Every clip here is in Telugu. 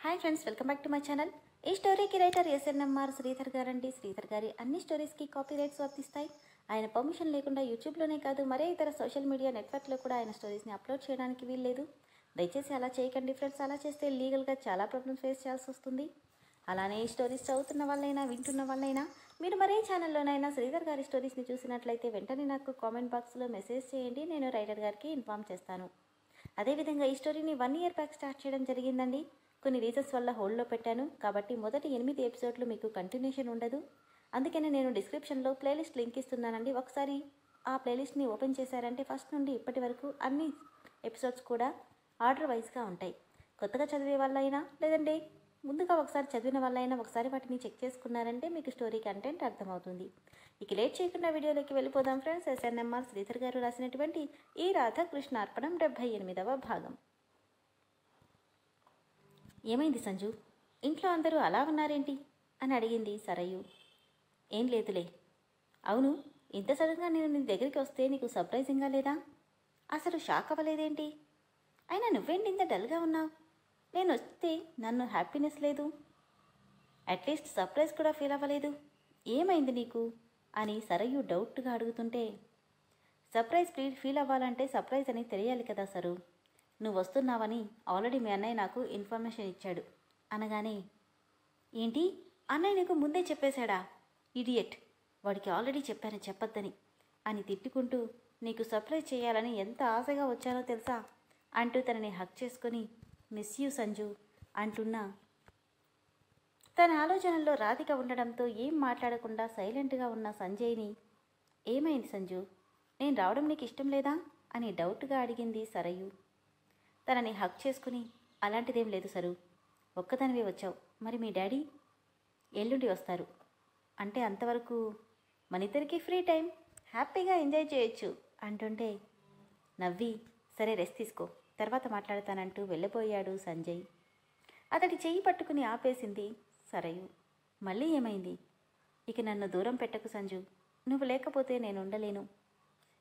Hi friends, welcome back to my channel. ఈ స్టోరీకి రైటర్ ఎస్ఎన్ఎంఆర్ శ్రీధర్ గారండి. శ్రీధర్ గారి అన్ని స్టోరీస్కి కాపీ రైట్స్ వర్తిస్తాయి. ఆయన పర్మిషన్ లేకుండా యూట్యూబ్లోనే కాదు మరే ఇతర సోషల్ మీడియా నెట్వర్క్లో కూడా ఆయన స్టోరీస్ని అప్లోడ్ చేయడానికి వీల్లేదు. దయచేసి అలా చేయకండి ఫ్రెండ్స్. అలా చేస్తే లీగల్గా చాలా ప్రాబ్లమ్స్ ఫేస్ చేయాల్సి వస్తుంది. అలానే ఈ స్టోరీస్ చదువుతున్న వాళ్ళైనా వింటున్న వాళ్ళైనా మీరు మరే ఛానల్లోనైనా శ్రీధర్ గారి స్టోరీస్ని చూసినట్లయితే వెంటనే నాకు కామెంట్ బాక్స్లో మెసేజ్ చేయండి. నేను రైటర్ గారికి ఇన్ఫామ్ చేస్తాను. అదేవిధంగా ఈ స్టోరీని 1 year బ్యాక్ స్టార్ట్ చేయడం జరిగిందండి. కొన్ని రీజన్స్ వల్ల హోల్డ్లో పెట్టాను కాబట్టి మొదటి 8 ఎపిసోడ్లు మీకు కంటిన్యూషన్ ఉండదు. అందుకనే నేను డిస్క్రిప్షన్లో ప్లేలిస్ట్ లింక్ ఇస్తున్నానండి. ఒకసారి ఆ ప్లేలిస్ట్ని ఓపెన్ చేశారంటే ఫస్ట్ నుండి ఇప్పటి వరకు అన్ని ఎపిసోడ్స్ కూడా ఆర్డర్ వైజ్గా ఉంటాయి. కొత్తగా చదివే వాళ్ళైనా లేదంటే ముందుగా ఒకసారి చదివిన వాళ్ళైనా ఒకసారి వాటిని చెక్ చేసుకున్నారంటే మీకు స్టోరీ కంటెంట్ అర్థమవుతుంది. ఇక లేట్ చేయకుండా వీడియోలోకి వెళ్ళిపోదాం ఫ్రెండ్స్. ఎస్ఎన్ఎంఆర్ శ్రీధర్ గారు రాసినటువంటి ఈ రాధాకృష్ణార్పణం 78వ భాగం. ఏమైంది సంజు, ఇంట్లో అందరూ అలా ఉన్నారేంటి అని అడిగింది సరయు. ఏం లేదులే. అవును, ఇంత సడన్గా నేను నీ దగ్గరికి వస్తే నీకు సర్ప్రైజింగ్గా లేదా? అసలు షాక్ అవ్వలేదేంటి? అయినా నువ్వేంటి ఇంత డల్గా ఉన్నావు? నేను వస్తే నన్ను హ్యాపీనెస్ లేదు, అట్లీస్ట్ సర్ప్రైజ్ కూడా ఫీల్ అవ్వలేదు. ఏమైంది నీకు అని సరయు డౌట్గా అడుగుతుంటే, సర్ప్రైజ్ ఫీల్ అవ్వాలంటే సర్ప్రైజ్ అని తెలియాలి కదా సరు. నువ్వు వస్తున్నావని ఆల్రెడీ మీ అన్నయ్య నాకు ఇన్ఫర్మేషన్ ఇచ్చాడు అనగానే, ఏంటి అన్నయ్య నీకు ముందే చెప్పేశాడా? ఇడియట్, వాడికి ఆల్రెడీ చెప్పాను చెప్పొద్దని అని తిట్టుకుంటూ, నీకు సర్ప్రైజ్ చేయాలని ఎంత ఆశగా వచ్చానో తెలుసా అంటూ తనని హక్ చేసుకొని, మిస్ యూ సంజు అంటున్నా తన ఆలోచనల్లో రాధిక ఉండడంతో ఏం మాట్లాడకుండా సైలెంట్గా ఉన్న సంజయ్ని, ఏమైంది సంజు, నేను రావడం నీకు ఇష్టం లేదా అని డౌట్గా అడిగింది సరయు. తనని హక్ చేసుకుని, అలాంటిదేం లేదు సరు, ఒక్కదానివే వచ్చావు, మరి మీ డాడీ ఎల్లుండి వస్తారు అంటే అంతవరకు మనిద్దరికీ ఫ్రీ టైం, హ్యాపీగా ఎంజాయ్ చేయొచ్చు అంటుంటే నవ్వి, సరే రెస్ట్ తీసుకో, తర్వాత మాట్లాడతానంటూ వెళ్ళిపోయాడు సంజయ్. అతడి చెయ్యి పట్టుకుని ఆపేసింది సరయు. మళ్ళీ ఏమైంది? ఇక నన్ను దూరం పెట్టకు సంజు, నువ్వు లేకపోతే నేను ఉండలేను,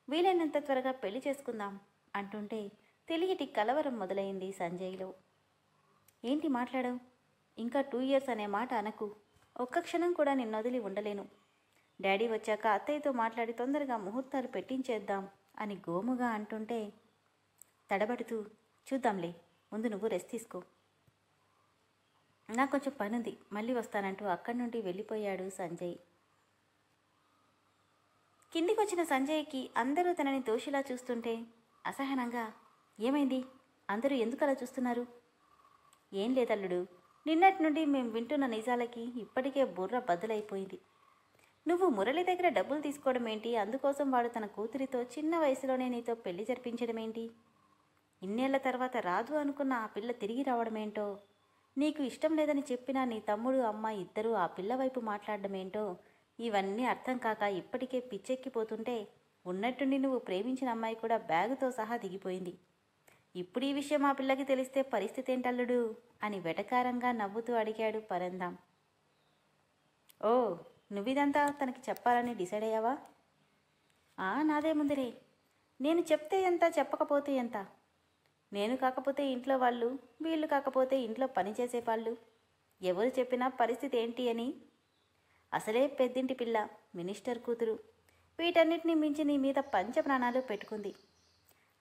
వీలైనంత త్వరగా పెళ్లి చేసుకుందాం అంటుంటే తెలియటి కలవరం మొదలైంది సంజయ్లో. ఏంటి మాట్లాడావు? ఇంకా 2 years అనే మాట అనకు, ఒక్క క్షణం కూడా నిన్ను వదిలి ఉండలేను. డాడీ వచ్చాక అత్తయ్యతో మాట్లాడి తొందరగా ముహూర్తాలు పెట్టించేద్దాం అని గోముగా అంటుంటే తడబడుతూ, చూద్దాంలే, ముందు నువ్వు రెస్ట్ తీసుకో, నాకు కొంచెం పనుంది, మళ్ళీ వస్తానంటూ అక్కడి నుండి వెళ్ళిపోయాడు సంజయ్. కిందికి వచ్చిన సంజయ్కి అందరూ తనని దోషిలా చూస్తుంటే అసహనంగా, ఏమైంది, అందరూ ఎందుకు అలా చూస్తున్నారు? ఏం లేదల్లుడు, నిన్నటి నుండి మేము వింటున్న నిజాలకి ఇప్పటికే బుర్ర బద్దలైపోయింది. నువ్వు మురళి దగ్గర డబ్బులు తీసుకోవడం ఏంటి? అందుకోసం వాడు తన కూతురితో చిన్న వయసులోనే నీతో పెళ్లి జరిపించడం ఏంటి? ఇన్నేళ్ల తర్వాత రాదు అనుకున్న ఆ పిల్ల తిరిగి రావడమేంటో? నీకు ఇష్టం లేదని చెప్పినా నీ తమ్ముడు అమ్మ ఇద్దరూ ఆ పిల్ల వైపు మాట్లాడడమేంటో? ఇవన్నీ అర్థం కాక ఇప్పటికే పిచ్చెక్కిపోతుంటే ఉన్నట్టుండి నువ్వు ప్రేమించిన అమ్మాయి కూడా బ్యాగుతో సహా దిగిపోయింది. ఇప్పుడు ఈ విషయం ఆ పిల్లకి తెలిస్తే పరిస్థితి ఏంటల్లుడు అని వెటకారంగా నవ్వుతూ అడిగాడు పరంధాం. ఓ, నువ్విదంతా తనకి చెప్పాలని డిసైడ్ అయ్యావా? నాదేముందిరే, నేను చెప్తే ఎంత, చెప్పకపోతే ఎంత? నేను కాకపోతే ఇంట్లో వాళ్ళు, వీళ్ళు కాకపోతే ఇంట్లో పనిచేసే వాళ్ళు, ఎవరు చెప్పినా పరిస్థితి ఏంటి అని. అసలే పెద్దింటి పిల్ల, మినిస్టర్ కూతురు, వీటన్నిటిని మించి నీ మీద పంచ ప్రాణాలు పెట్టుకుంది.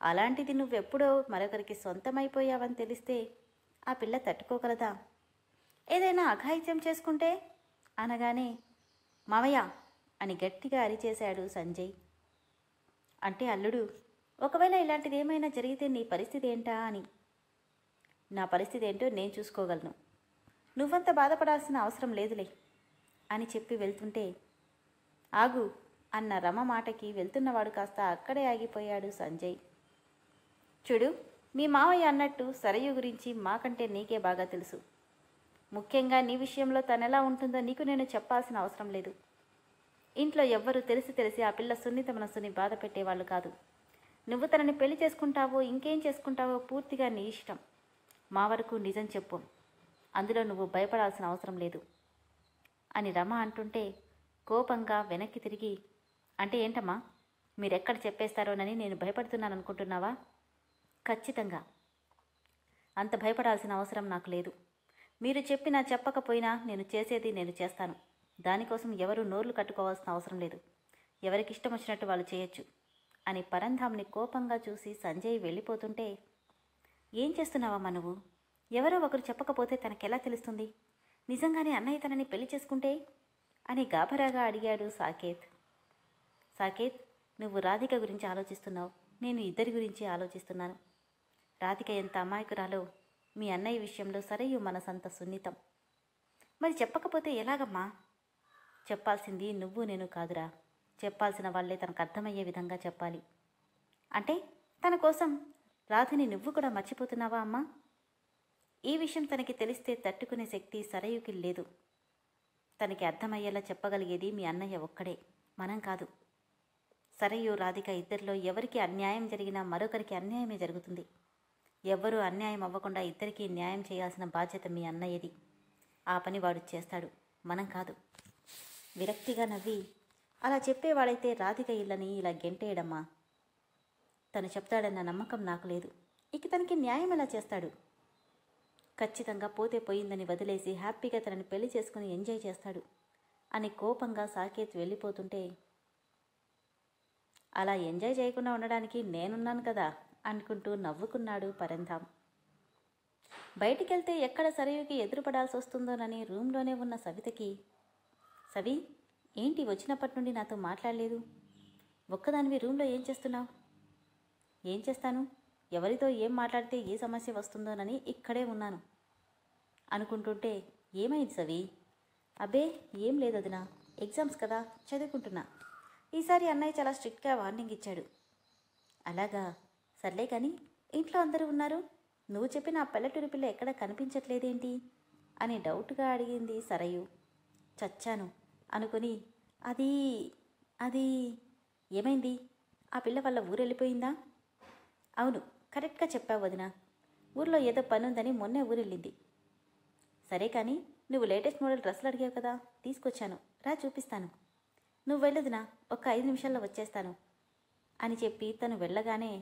అలాంటిది నువ్వెప్పుడో మరొకరికి సొంతమైపోయావని తెలిస్తే ఆ పిల్ల తట్టుకోగలదా? ఏదైనా అఘాయిత్యం చేసుకుంటే అనగానే, మావయ్య అని గట్టిగా అరిచేశాడు సంజయ్. అంటే అల్లుడు, ఒకవేళ ఇలాంటిది ఏమైనా జరిగితే నీ పరిస్థితి ఏంటా అని. నా పరిస్థితి ఏంటో నేను చూసుకోగలను, నువ్వంత బాధపడాల్సిన అవసరం లేదులే అని చెప్పి వెళ్తుంటే, ఆగు అన్న రమ మాటకి వెళ్తున్నవాడు కాస్త అక్కడే ఆగిపోయాడు సంజయ్. చూడు, మీ మావయ్య అన్నట్టు సరయు గురించి మాకంటే నీకే బాగా తెలుసు. ముఖ్యంగా నీ విషయంలో తనెలా ఉంటుందో నీకు నేను చెప్పాల్సిన అవసరం లేదు. ఇంట్లో ఎవ్వరూ తెలిసి ఆ పిల్ల సున్నిత మనసుని బాధ పెట్టేవాళ్ళు కాదు. నువ్వు తనని పెళ్లి చేసుకుంటావో ఇంకేం చేసుకుంటావో పూర్తిగా నీ ఇష్టం. మా వరకు నిజం చెప్పు, అందులో నువ్వు భయపడాల్సిన అవసరం లేదు అని రమ అంటుంటే కోపంగా వెనక్కి తిరిగి, అంటే ఏంటమ్మా, మీరెక్కడ చెప్పేస్తారోనని నేను భయపడుతున్నాను అనుకుంటున్నావా? ఖచ్చితంగా అంత భయపడాల్సిన అవసరం నాకు లేదు. మీరు చెప్పినా చెప్పకపోయినా నేను చేసేది నేను చేస్తాను. దానికోసం ఎవరు నోర్లు కట్టుకోవాల్సిన అవసరం లేదు. ఎవరికి ఇష్టం వచ్చినట్టు వాళ్ళు చేయొచ్చు అని పరంధామ్ని కోపంగా చూసి సంజయ్ వెళ్ళిపోతుంటే, ఏం చేస్తున్నావమ్మా నువ్వు? ఎవరో ఒకరు చెప్పకపోతే తనకెలా తెలుస్తుంది? నిజంగానే అన్నయ్య తనని పెళ్లి చేసుకుంటే అని గాభరాగా అడిగాడు సాకేత్. సాకేత్, నువ్వు రాధిక గురించి ఆలోచిస్తున్నావు, నేను ఇద్దరి గురించి ఆలోచిస్తున్నాను. రాధిక ఎంత అమాయకురాలో, మీ అన్నయ్య విషయంలో సరయు మనసంత సున్నితం. మరి చెప్పకపోతే ఎలాగమ్మా? చెప్పాల్సింది నువ్వు నేను కాదురా, చెప్పాల్సిన వాళ్లే తనకు అర్థమయ్యే విధంగా చెప్పాలి. అంటే తన కోసం రాధని నువ్వు కూడా మర్చిపోతున్నావా అమ్మా? ఈ విషయం తనకి తెలిస్తే తట్టుకునే శక్తి సరయుకి లేదు. తనకి అర్థమయ్యేలా చెప్పగలిగేది మీ అన్నయ్య ఒక్కడే, మనం కాదు. సరయు రాధిక ఇద్దరిలో ఎవరికి అన్యాయం జరిగినా మరొకరికి అన్యాయమే జరుగుతుంది. ఎవ్వరూ అన్యాయం అవ్వకుండా ఇద్దరికీ న్యాయం చేయాల్సిన బాధ్యత మీ అన్నయ్యది. ఆ పని వాడు చేస్తాడు, మనం కాదు. విరక్తిగా నవ్వి, అలా చెప్పేవాడైతే రాధిక ఇళ్ళని ఇలా గెంటేయడమ్మా. తను చెప్తాడన్న నమ్మకం నాకు లేదు. ఇక తనకి న్యాయం ఎలా చేస్తాడు? ఖచ్చితంగా పోతే పోయిందని వదిలేసి హ్యాపీగా తనని పెళ్లి చేసుకుని ఎంజాయ్ చేస్తాడు అని కోపంగా సాకేత్ వెళ్ళిపోతుంటే, అలా ఎంజాయ్ చేయకుండా ఉండడానికి నేనున్నాను కదా అనుకుంటూ నవ్వుకున్నాడు పరంధామ్. బయటికెళ్తే ఎక్కడ సరయుకి ఎదురుపడాల్సి వస్తుందోనని రూమ్లోనే ఉన్న సవితకి, సవి, ఏంటి వచ్చినప్పటి నుండి నాతో మాట్లాడలేదు? ఒక్కదానివి రూమ్లో ఏం చేస్తున్నావు? ఏం చేస్తాను, ఎవరితో ఏం మాట్లాడితే ఏ సమస్య వస్తుందోనని ఇక్కడే ఉన్నాను అనుకుంటుంటే, ఏమైంది సవి? అబ్బే ఏం లేదు వదినా, ఎగ్జామ్స్ కదా చదువుకుంటున్నా. ఈసారి అన్నయ్య చాలా స్ట్రిక్ట్గా వార్నింగ్ ఇచ్చాడు. అలాగా, సర్లే కానీ ఇంట్లో అందరూ ఉన్నారు, నువ్వు చెప్పిన ఆ పల్లెటూరి పిల్ల ఎక్కడ కనిపించట్లేదేంటి అని డౌట్గా అడిగింది సరయు. చచ్చాను అనుకుని, అది అది ఏమైంది? ఆ పిల్ల వాళ్ళ ఊరెళ్ళిపోయిందా? అవును, కరెక్ట్గా చెప్పావు వదినా, ఊర్లో ఏదో పనుందని మొన్నే ఊరెళ్ళింది. సరే కానీ నువ్వు లేటెస్ట్ మోడల్ డ్రెస్సులు అడిగావు కదా, తీసుకొచ్చాను, రా చూపిస్తాను. నువ్వు వెళ్ళదునా, ఒక 5 నిమిషాల్లో వచ్చేస్తాను అని చెప్పి తను వెళ్ళగానే,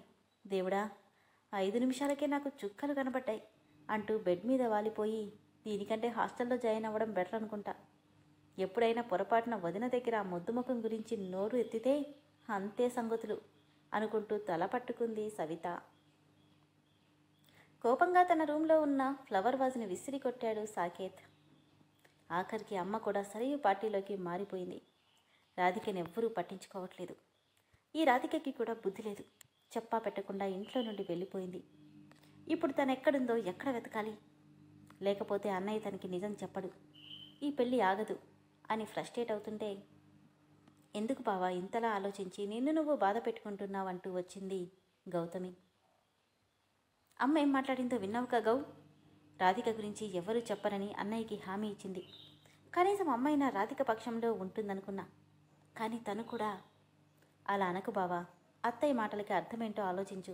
దేవుడా 5 నిమిషాలకే నాకు చుక్కలు కనబడ్డాయి అంటూ బెడ్ మీద వాలిపోయి, దీనికంటే హాస్టల్లో జాయిన్ అవ్వడం బెటర్ అనుకుంటా. ఎప్పుడైనా పొరపాటున వదిన దగ్గర ఆ ముద్దుముఖం గురించి నోరు ఎత్తితే అంతే సంగతులు అనుకుంటూ తల పట్టుకుంది సవిత. కోపంగా తన రూమ్లో ఉన్న ఫ్లవర్ వాజ్ని విసిరి కొట్టాడు సాకేత్. ఆఖరికి అమ్మ కూడా సరయు పార్టీలోకి మారిపోయింది. రాధికని ఎవ్వరూ పట్టించుకోవట్లేదు. ఈ రాధికకి కూడా బుద్ధి లేదు. చెప్పా పెట్టకుండా ఇంట్లో నుండి వెళ్ళిపోయింది. ఇప్పుడు తను ఎక్కడుందో ఎక్కడ వెతకాలి? లేకపోతే అన్నయ్య తనకి నిజం చెప్పడు, ఈ పెళ్ళి ఆగదు అని ఫ్రస్ట్రేట్ అవుతుంటే, ఎందుకు బావా ఇంతలా ఆలోచించి నిన్ను నువ్వు బాధ పెట్టుకుంటున్నావంటూ వచ్చింది గౌతమి. అమ్మ ఏం మాట్లాడిందో విన్నావుగా గౌ? రాధిక గురించి ఎవరూ చెప్పరని అన్నయ్యకి హామీ ఇచ్చింది. కనీసం అమ్మైనా రాధిక పక్షంలో ఉంటుందనుకున్నా, కానీ తను కూడా అలా అనకు బావా. అత్తయ్య మాటలకి అర్థమేంటో ఆలోచించు.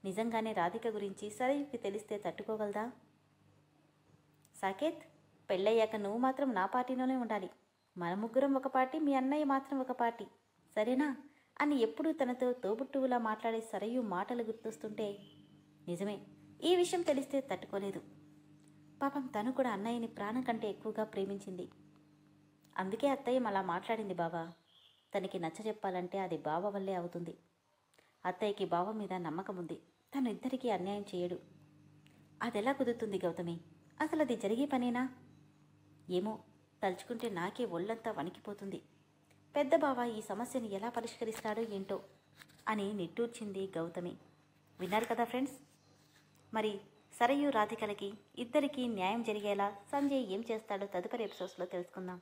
నిజంగానే రాధిక గురించి సరయుకి తెలిస్తే తట్టుకోగలదా? సాకేత్, పెళ్ళయ్యాక నువ్వు మాత్రం నా పార్టీలోనే ఉండాలి. మన ముగ్గురం ఒక పార్టీ, మీ అన్నయ్య మాత్రం ఒక పార్టీ, సరేనా అని ఎప్పుడూ తనతో తోబుట్టువులా మాట్లాడే సరయు మాటలు గుర్తొస్తుంటే, నిజమే, ఈ విషయం తెలిస్తే తట్టుకోలేదు. పాపం తను కూడా అన్నయ్యని ప్రాణం కంటే ఎక్కువగా ప్రేమించింది. అందుకే అత్తయ్య అలా మాట్లాడింది బావా. తనకి నచ్చ చెప్పాలంటే అది బావ వల్లే అవుతుంది. అత్తయ్యకి బావ మీద నమ్మకం ఉంది. తను ఇద్దరికీ అన్యాయం చేయడు. అదెలా కుదురుతుంది గౌతమి? అసలు అది జరిగే పనేనా? ఏమో, తలుచుకుంటే నాకే ఒళ్ళంతా వణికిపోతుంది. పెద్ద బావ ఈ సమస్యని ఎలా పరిష్కరిస్తాడో ఏంటో అని నిట్టూర్చింది గౌతమి. విన్నారు కదా ఫ్రెండ్స్, మరి సరయు రాధికలకి ఇద్దరికీ న్యాయం జరిగేలా సంజయ్ ఏం చేస్తాడో తదుపరి ఎపిసోడ్స్లో తెలుసుకుందాం.